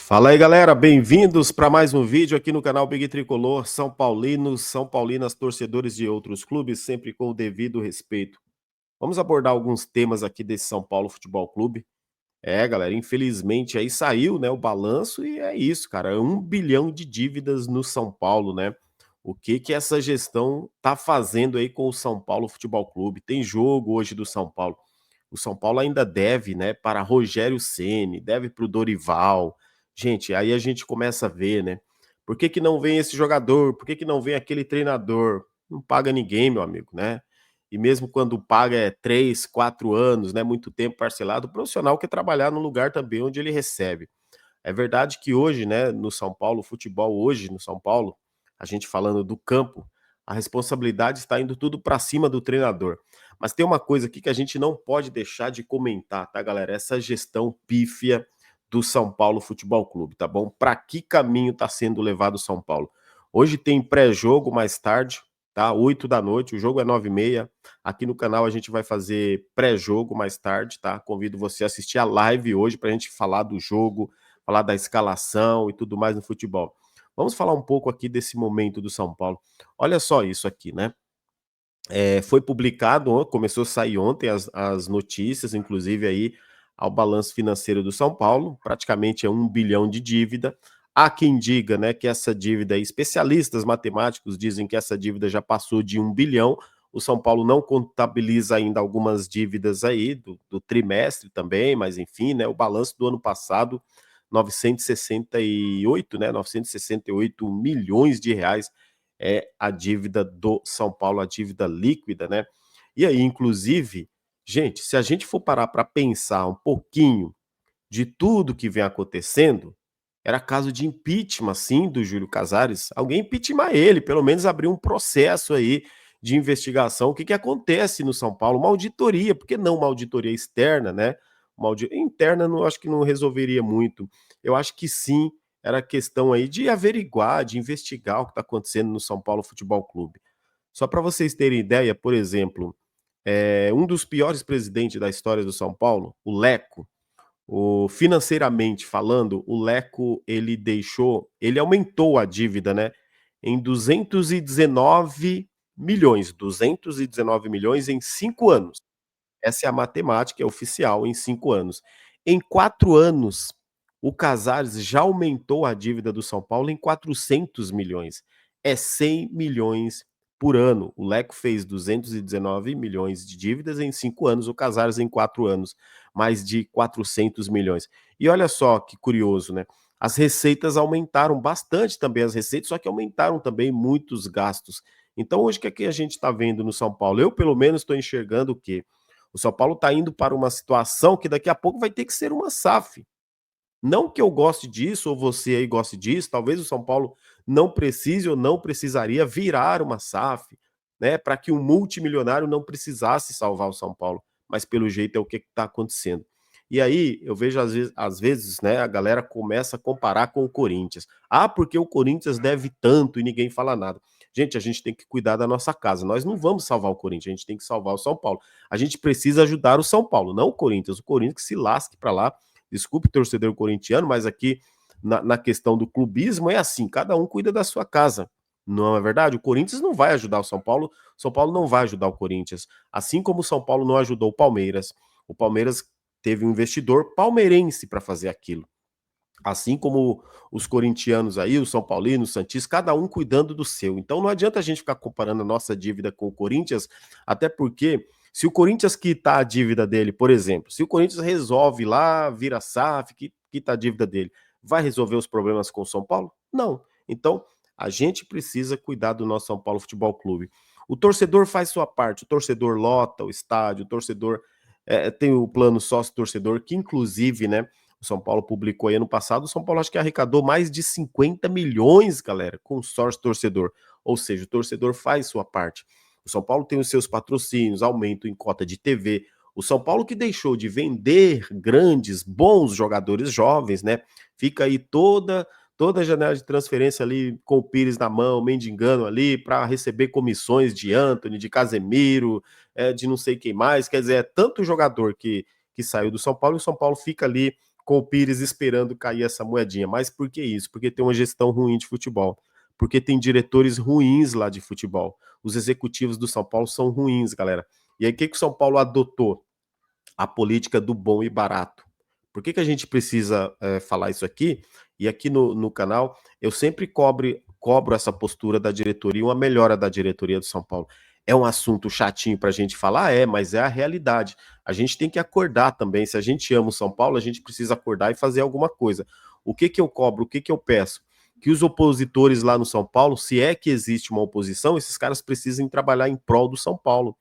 Fala aí, galera, bem-vindos para mais um vídeo aqui no canal Big Tricolor. São Paulinos, São Paulinas, torcedores de outros clubes, sempre com o devido respeito. Vamos abordar alguns temas aqui desse São Paulo Futebol Clube. Galera, infelizmente aí saiu, né, o balanço e é isso, cara, 1 bilhão de dívidas no São Paulo, né? O que que essa gestão tá fazendo aí com o São Paulo Futebol Clube? Tem jogo hoje do São Paulo. O São Paulo ainda deve, né, para Rogério Ceni, deve para o Dorival. Gente, aí a gente começa a ver, né? Por que que não vem esse jogador? Por que que não vem aquele treinador? Não paga ninguém, meu amigo, né? E mesmo quando paga 3, 4 anos, né, muito tempo parcelado, o profissional quer trabalhar no lugar também onde ele recebe. É verdade que hoje, né, no São Paulo, o futebol hoje no São Paulo, a gente falando do campo, a responsabilidade está indo tudo para cima do treinador. Mas tem uma coisa aqui que a gente não pode deixar de comentar, tá, galera? Essa gestão pífia do São Paulo Futebol Clube, tá bom? Para que caminho está sendo levado o São Paulo? Hoje tem pré-jogo mais tarde, tá? 8 da noite, o jogo é 9h30. Aqui no canal a gente vai fazer pré-jogo mais tarde, tá? Convido você a assistir a live hoje para a gente falar do jogo, falar da escalação e tudo mais no futebol. Vamos falar um pouco aqui desse momento do São Paulo. Olha só isso aqui, né? Foi publicado, começou a sair ontem as notícias, inclusive aí ao balanço financeiro do São Paulo, praticamente é 1 bilhão de dívida. Há quem diga, né, que essa dívida, especialistas matemáticos dizem que essa dívida já passou de 1 bilhão. O São Paulo não contabiliza ainda algumas dívidas aí do trimestre também, mas enfim, né, o balanço do ano passado, 968, né, 968 milhões de reais é a dívida do São Paulo, a dívida líquida, né? E aí, inclusive, gente, se a gente for parar para pensar um pouquinho de tudo que vem acontecendo, era caso de impeachment, sim, do Júlio Casares. Alguém impeachment ele, pelo menos abrir um processo aí de investigação. O que que acontece no São Paulo? Uma auditoria, por que não uma auditoria externa, né? Interna, não acho que não resolveria muito. Eu acho que sim, era questão aí de averiguar, de investigar o que está acontecendo no São Paulo Futebol Clube. Só para vocês terem ideia, por exemplo, um dos piores presidentes da história do São Paulo, o Leco, financeiramente falando, o Leco ele aumentou a dívida, né, em 219 milhões em 5 anos. Essa é a matemática, é oficial, em 5 anos. Em 4 anos, o Casares já aumentou a dívida do São Paulo em 400 milhões. É 100 milhões por ano. O Leco fez 219 milhões de dívidas em 5 anos, o Casares em 4 anos, mais de 400 milhões. E olha só que curioso, né? As receitas aumentaram bastante também, as receitas, só que aumentaram também muitos gastos. Então, hoje, o que é que a gente está vendo no São Paulo? Eu, pelo menos, estou enxergando o quê? O São Paulo está indo para uma situação que daqui a pouco vai ter que ser uma SAF. Não que eu goste disso ou você aí goste disso, talvez o São Paulo não precise ou não precisaria virar uma SAF, né, para que um multimilionário não precisasse salvar o São Paulo, mas pelo jeito é o que está acontecendo. E aí eu vejo às vezes, né, a galera começa a comparar com o Corinthians. Ah, porque o Corinthians deve tanto e ninguém fala nada. Gente, a gente tem que cuidar da nossa casa. Nós não vamos salvar o Corinthians, a gente tem que salvar o São Paulo. A gente precisa ajudar o São Paulo, não o Corinthians. O Corinthians que se lasque para lá. Desculpe, torcedor corintiano, mas aqui na questão do clubismo é assim: cada um cuida da sua casa. Não é verdade? O Corinthians não vai ajudar o São Paulo não vai ajudar o Corinthians. Assim como o São Paulo não ajudou o Palmeiras teve um investidor palmeirense para fazer aquilo. Assim como os corintianos aí, os São Paulinos, os Santistas, cada um cuidando do seu. Então não adianta a gente ficar comparando a nossa dívida com o Corinthians, até porque se o Corinthians quitar a dívida dele, por exemplo, se o Corinthians resolve lá, vira SAF, quita a dívida dele, vai resolver os problemas com o São Paulo? Não. Então a gente precisa cuidar do nosso São Paulo Futebol Clube. O torcedor faz sua parte, o torcedor lota o estádio, o torcedor tem o plano sócio-torcedor, que inclusive, né, o São Paulo publicou aí ano passado, o São Paulo acho que arrecadou mais de 50 milhões, galera, com sócio torcedor. Ou seja, o torcedor faz sua parte. O São Paulo tem os seus patrocínios, aumento em cota de TV. O São Paulo que deixou de vender grandes, bons jogadores jovens, né? Fica aí toda a janela de transferência ali com o Pires na mão, mendigando ali para receber comissões de Antony, de Casemiro, de não sei quem mais. Quer dizer, é tanto jogador que saiu do São Paulo e o São Paulo fica ali com o Pires esperando cair essa moedinha. Mas por que isso? Porque tem uma gestão ruim de futebol. Porque tem diretores ruins lá de futebol. Os executivos do São Paulo são ruins, galera. E aí, o que, que o São Paulo adotou? A política do bom e barato. Por que, que a gente precisa falar isso aqui? E aqui no canal eu sempre cobro essa postura da diretoria, uma melhora da diretoria do São Paulo. É um assunto chatinho para a gente falar? É, mas é a realidade. A gente tem que acordar também. Se a gente ama o São Paulo, a gente precisa acordar e fazer alguma coisa. O que, que eu cobro? O que, que eu peço? Que os opositores lá no São Paulo, se é que existe uma oposição, esses caras precisem trabalhar em prol do São Paulo.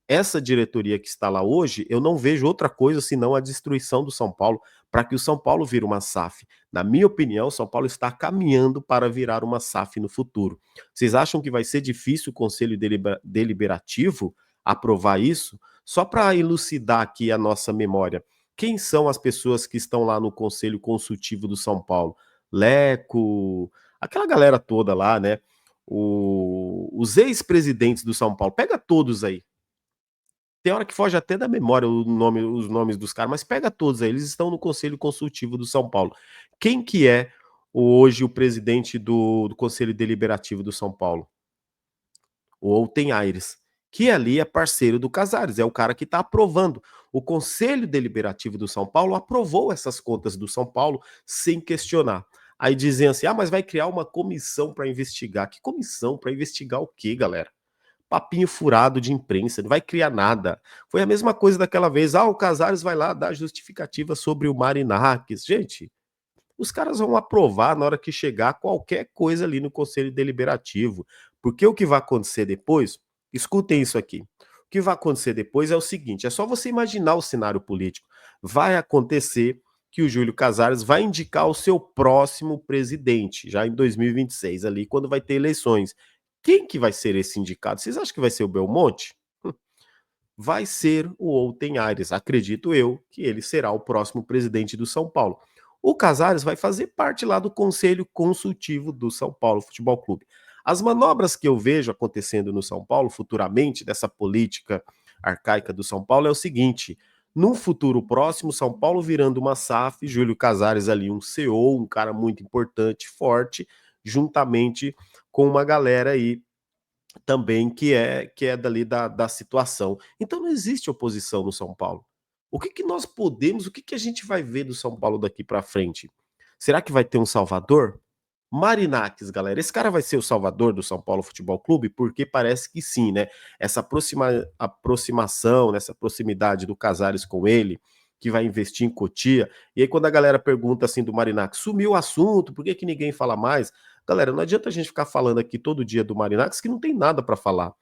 Essa diretoria que está lá hoje, eu não vejo outra coisa senão a destruição do São Paulo, para que o São Paulo vire uma SAF. Na minha opinião, o São Paulo está caminhando para virar uma SAF no futuro. Vocês acham que vai ser difícil o Conselho Deliberativo aprovar isso? Só para elucidar aqui a nossa memória, quem são as pessoas que estão lá no Conselho Consultivo do São Paulo? Leco, aquela galera toda lá, né? Os ex-presidentes do São Paulo, pega todos aí. Tem hora que foge até da memória os nomes dos caras, mas pega todos aí, eles estão no Conselho Consultivo do São Paulo. Quem que é hoje o presidente do Conselho Deliberativo do São Paulo? O Outen Aires, que ali é parceiro do Casares, é o cara que está aprovando. O Conselho Deliberativo do São Paulo aprovou essas contas do São Paulo sem questionar. Aí dizem assim: ah, mas vai criar uma comissão para investigar. Que comissão? Para investigar o quê, galera? Papinho furado de imprensa, não vai criar nada. Foi a mesma coisa daquela vez, o Casares vai lá dar justificativa sobre o Marinakis. Gente, os caras vão aprovar na hora que chegar qualquer coisa ali no Conselho Deliberativo. Porque o que vai acontecer depois, escutem isso aqui. O que vai acontecer depois é o seguinte: é só você imaginar o cenário político. Vai acontecer que o Júlio Casares vai indicar o seu próximo presidente, já em 2026, ali, quando vai ter eleições. Quem que vai ser esse indicado? Vocês acham que vai ser o Belmonte? Vai ser o Outen Aires. Acredito eu que ele será o próximo presidente do São Paulo. O Casares vai fazer parte lá do Conselho Consultivo do São Paulo Futebol Clube. As manobras que eu vejo acontecendo no São Paulo futuramente, dessa política arcaica do São Paulo, é o seguinte: num futuro próximo, São Paulo virando uma SAF, Júlio Casares ali um CEO, um cara muito importante, forte, juntamente com uma galera aí também que é dali da situação. Então não existe oposição no São Paulo. O que que nós podemos, o que que a gente vai ver do São Paulo daqui para frente? Será que vai ter um salvador? Marinakis, galera, esse cara vai ser o salvador do São Paulo Futebol Clube? Porque parece que sim, né? Essa aproximação, essa proximidade do Casares com ele, que vai investir em Cotia. E aí, quando a galera pergunta assim do Marinakis, sumiu o assunto, por que que ninguém fala mais? Galera, não adianta a gente ficar falando aqui todo dia do Marinakis que não tem nada para falar.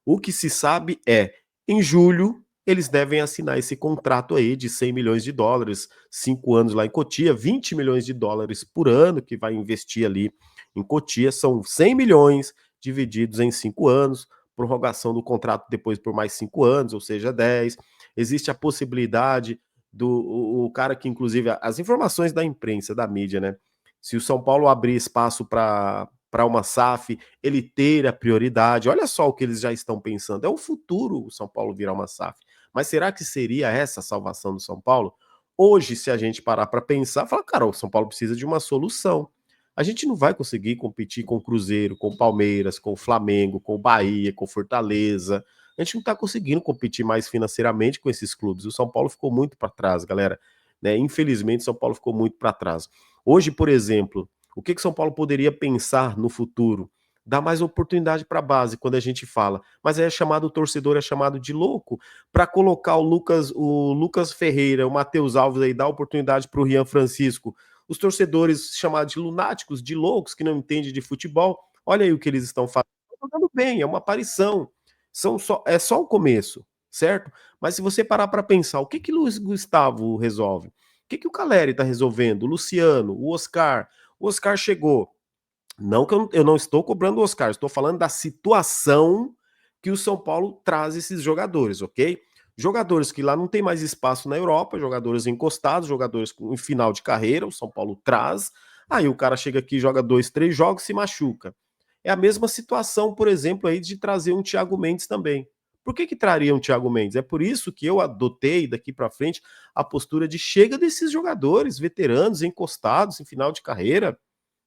O que se sabe é, em julho, eles devem assinar esse contrato aí de 100 milhões de dólares, 5 anos lá em Cotia, 20 milhões de dólares por ano que vai investir ali em Cotia, são 100 milhões divididos em 5 anos, prorrogação do contrato depois por mais 5 anos, ou seja, 10. Existe a possibilidade o cara que, inclusive, as informações da imprensa, da mídia, né? Se o São Paulo abrir espaço para uma SAF, ele ter a prioridade. Olha só o que eles já estão pensando. É o futuro o São Paulo virar uma SAF. Mas será que seria essa a salvação do São Paulo? Hoje, se a gente parar para pensar, fala, cara, o São Paulo precisa de uma solução. A gente não vai conseguir competir com o Cruzeiro, com o Palmeiras, com o Flamengo, com o Bahia, com o Fortaleza. A gente não está conseguindo competir mais financeiramente com esses clubes. O São Paulo ficou muito para trás, galera. Né? Infelizmente, o São Paulo ficou muito para trás. Hoje, por exemplo, o que São Paulo poderia pensar no futuro? Dar mais oportunidade para a base quando a gente fala. Mas aí é chamado, o torcedor é chamado de louco para colocar o Lucas Ferreira, o Matheus Alves aí, dar oportunidade para o Rian Francisco. Os torcedores chamados de lunáticos, de loucos, que não entendem de futebol. Olha aí o que eles estão fazendo. Estão jogando bem, é uma aparição. É só o começo, certo? Mas se você parar para pensar, o que Luiz Gustavo resolve? O que o Caleri está resolvendo? O Luciano, o Oscar. O Oscar chegou. Não que eu não estou cobrando o Oscar, estou falando da situação que o São Paulo traz esses jogadores, ok? Jogadores que lá não tem mais espaço na Europa, jogadores encostados, jogadores em final de carreira, o São Paulo traz. Aí o cara chega aqui, joga 2, 3 jogos, se machuca. É a mesma situação, por exemplo, aí de trazer um Thiago Mendes também. Por que que trariam o Thiago Mendes? É por isso que eu adotei daqui para frente a postura de chega desses jogadores veteranos, encostados em final de carreira,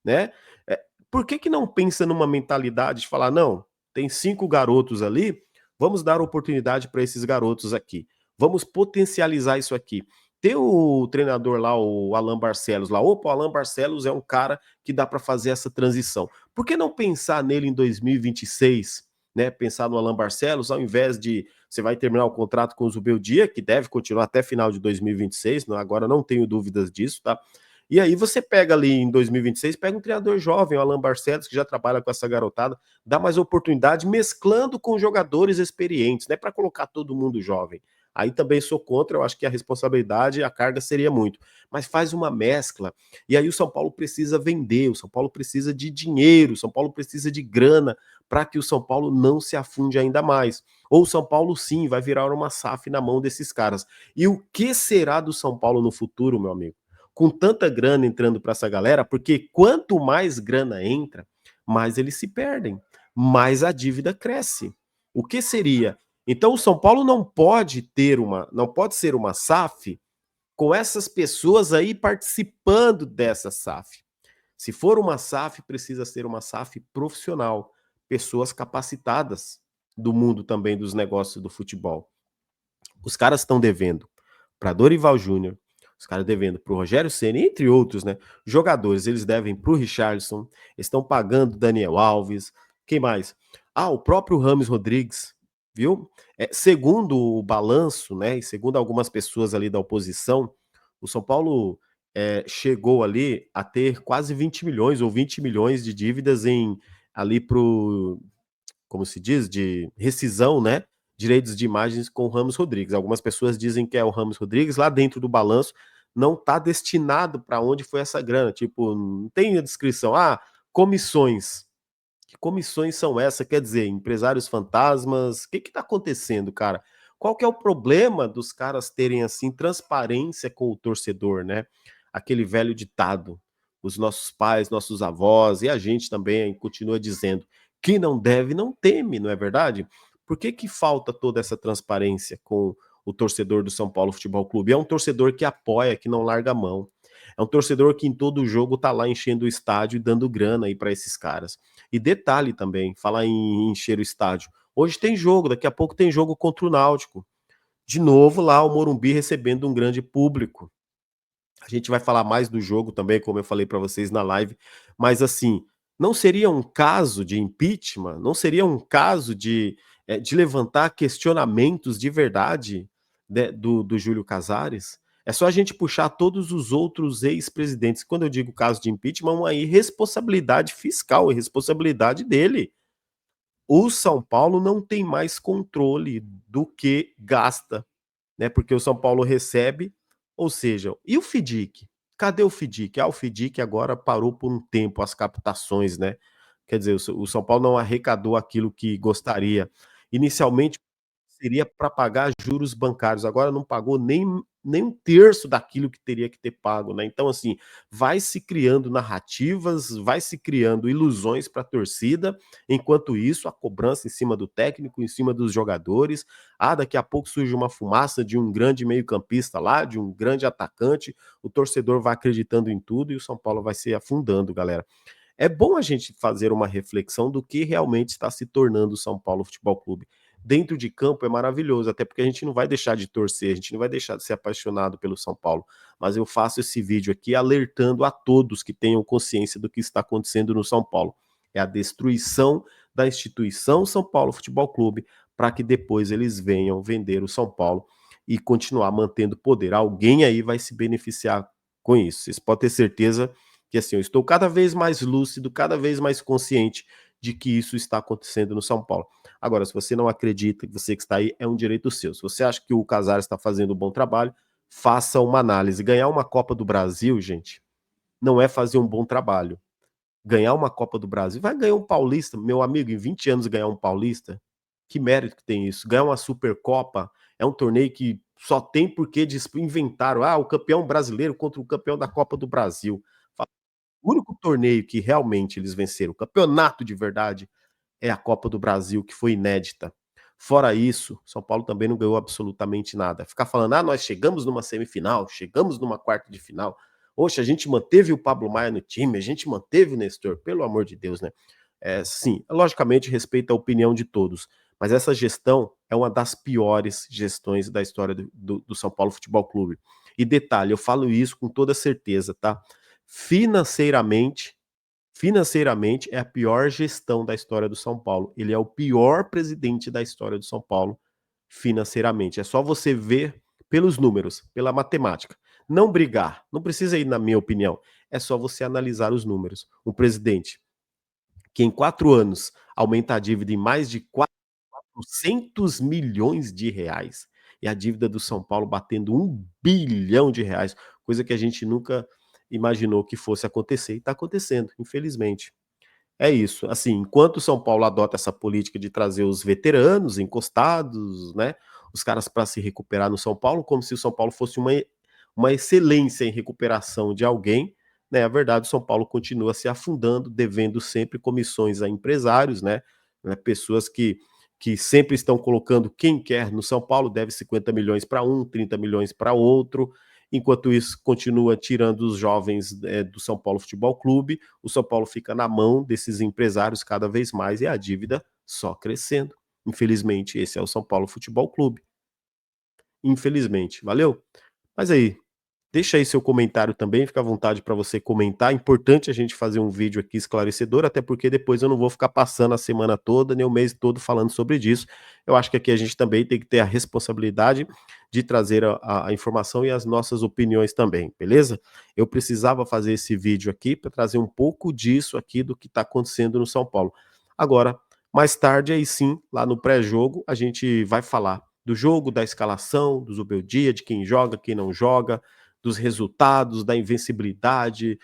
né? Eh, por que que não pensa numa mentalidade de falar: "Não, tem 5 garotos ali, vamos dar oportunidade para esses garotos aqui, vamos potencializar isso aqui". Tem o treinador lá, o Alan Barcelos lá, opa, o Alan Barcelos é um cara que dá para fazer essa transição. Por que não pensar nele em 2026, né, pensar no Alan Barcelos, ao invés de você vai terminar o contrato com o Zubeldia, que deve continuar até final de 2026, agora não tenho dúvidas disso, tá? E aí você pega ali em 2026, pega um treinador jovem, o Alan Barcelos, que já trabalha com essa garotada, dá mais oportunidade mesclando com jogadores experientes, não é para colocar todo mundo jovem. Aí também sou contra, eu acho que a responsabilidade, a carga seria muito. Mas faz uma mescla. E aí o São Paulo precisa vender, o São Paulo precisa de dinheiro, o São Paulo precisa de grana para que o São Paulo não se afunde ainda mais. Ou o São Paulo sim vai virar uma SAF na mão desses caras. E o que será do São Paulo no futuro, meu amigo? Com tanta grana entrando para essa galera, porque quanto mais grana entra, mais eles se perdem, mais a dívida cresce. O que seria? Então o São Paulo não pode ser uma SAF com essas pessoas aí participando dessa SAF. Se for uma SAF, precisa ser uma SAF profissional, pessoas capacitadas do mundo também dos negócios do futebol. Os caras estão devendo para Dorival Júnior, os caras devendo para o Rogério Ceni, entre outros, né? Jogadores, eles devem para o Richarlison, estão pagando Daniel Alves, quem mais? Ah, o próprio Rames Rodrigues, viu? Segundo o balanço, né? E segundo algumas pessoas ali da oposição, o São Paulo chegou ali a ter quase 20 milhões ou 20 milhões de dívidas em ali pro como se diz, de rescisão, né, direitos de imagens com o Ramos Rodrigues. Algumas pessoas dizem que é o Ramos Rodrigues, lá dentro do balanço não está destinado para onde foi essa grana, tipo, não tem a descrição, comissões. Que comissões são essas? Quer dizer, empresários fantasmas? O que está acontecendo, cara? Qual que é o problema dos caras terem assim transparência com o torcedor, né? Aquele velho ditado. Os nossos pais, nossos avós e a gente também continua dizendo que não deve, não teme, não é verdade? Por que que falta toda essa transparência com o torcedor do São Paulo Futebol Clube? É um torcedor que apoia, que não larga a mão. É um torcedor que em todo jogo tá lá enchendo o estádio e dando grana aí para esses caras. E detalhe também, falar em encher o estádio. Hoje tem jogo, daqui a pouco tem jogo contra o Náutico. De novo lá o Morumbi recebendo um grande público. A gente vai falar mais do jogo também, como eu falei para vocês na live, mas assim, não seria um caso de impeachment? Não seria um caso de levantar questionamentos de verdade do Júlio Casares? É só a gente puxar todos os outros ex-presidentes. Quando eu digo caso de impeachment, uma irresponsabilidade fiscal, irresponsabilidade dele. O São Paulo não tem mais controle do que gasta, né? Porque o São Paulo recebe, ou seja, e o FIDIC? Cadê o FIDIC? O FIDIC agora parou por um tempo as captações, né? Quer dizer, o São Paulo não arrecadou aquilo que gostaria. Inicialmente seria para pagar juros bancários, agora não pagou nem um terço daquilo que teria que ter pago, né? Então, assim, vai se criando narrativas, vai se criando ilusões para a torcida, enquanto isso, a cobrança em cima do técnico, em cima dos jogadores. Daqui a pouco surge uma fumaça de um grande meio-campista lá, de um grande atacante, o torcedor vai acreditando em tudo e o São Paulo vai se afundando, galera. É bom a gente fazer uma reflexão do que realmente está se tornando o São Paulo Futebol Clube. Dentro de campo é maravilhoso, até porque a gente não vai deixar de torcer, a gente não vai deixar de ser apaixonado pelo São Paulo. Mas eu faço esse vídeo aqui alertando a todos que tenham consciência do que está acontecendo no São Paulo. É a destruição da instituição São Paulo Futebol Clube para que depois eles venham vender o São Paulo e continuar mantendo poder. Alguém aí vai se beneficiar com isso. Vocês podem ter certeza que assim, eu estou cada vez mais lúcido, cada vez mais consciente de que isso está acontecendo no São Paulo. Agora, se você não acredita, você que está aí, é um direito seu. Se você acha que o Casares está fazendo um bom trabalho, faça uma análise. Ganhar uma Copa do Brasil, gente, não é fazer um bom trabalho. Ganhar uma Copa do Brasil, vai ganhar um Paulista, meu amigo, em 20 anos ganhar um Paulista, que mérito que tem isso? Ganhar uma Supercopa é um torneio que só tem porque inventaram, o campeão brasileiro contra o campeão da Copa do Brasil. O único torneio que realmente eles venceram, o campeonato de verdade, é a Copa do Brasil, que foi inédita. Fora isso, São Paulo também não ganhou absolutamente nada. Ficar falando: "Ah, nós chegamos numa semifinal, chegamos numa quarta de final. Poxa, a gente manteve o Pablo Maia no time, a gente manteve o Nestor", pelo amor de Deus, né. Sim, logicamente respeito a opinião de todos, mas essa gestão é uma das piores gestões da história do São Paulo Futebol Clube. E detalhe, eu falo isso com toda certeza, tá. Financeiramente Financeiramente, é a pior gestão da história do São Paulo. Ele é o pior presidente da história do São Paulo, financeiramente. É só você ver pelos números, pela matemática. Não brigar, não precisa ir na minha opinião, é só você analisar os números. Um presidente que em 4 anos aumenta a dívida em mais de 400 milhões de reais, e a dívida do São Paulo batendo 1 bilhão de reais, coisa que a gente nunca imaginou que fosse acontecer, e está acontecendo, infelizmente. É isso, assim, enquanto o São Paulo adota essa política de trazer os veteranos encostados, né, os caras para se recuperar no São Paulo, como se o São Paulo fosse uma excelência em recuperação de alguém, né, a verdade o São Paulo continua se afundando, devendo sempre comissões a empresários, pessoas que sempre estão colocando quem quer no São Paulo, deve 50 milhões para um, 30 milhões para outro, enquanto isso continua tirando os jovens, do São Paulo Futebol Clube, o São Paulo fica na mão desses empresários cada vez mais e a dívida só crescendo. Infelizmente, esse é o São Paulo Futebol Clube. Infelizmente, valeu? Mas aí, deixa aí seu comentário também, fica à vontade para você comentar. É importante a gente fazer um vídeo aqui esclarecedor, até porque depois eu não vou ficar passando a semana toda, nem o mês todo falando sobre disso. Eu acho que aqui a gente também tem que ter a responsabilidade de trazer a informação e as nossas opiniões também, beleza? Eu precisava fazer esse vídeo aqui para trazer um pouco disso aqui do que está acontecendo no São Paulo. Agora, mais tarde, aí sim, lá no pré-jogo, a gente vai falar do jogo, da escalação, do Zubeldia, de quem joga, quem não joga, dos resultados, da invencibilidade,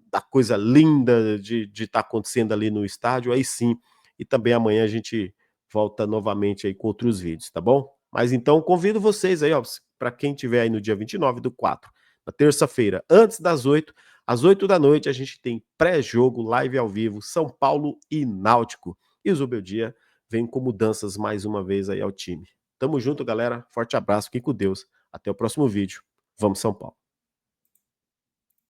da coisa linda de estar acontecendo ali no estádio, aí sim. E também amanhã a gente volta novamente aí com outros vídeos, tá bom? Mas então convido vocês aí, ó, para quem tiver aí no dia 29/4, na terça-feira, antes das 8, às 8 da noite, a gente tem pré-jogo, live ao vivo, São Paulo e Náutico. E o Zubeldia vem com mudanças mais uma vez aí ao time. Tamo junto, galera. Forte abraço, fique com Deus. Até o próximo vídeo. Vamos, São Paulo.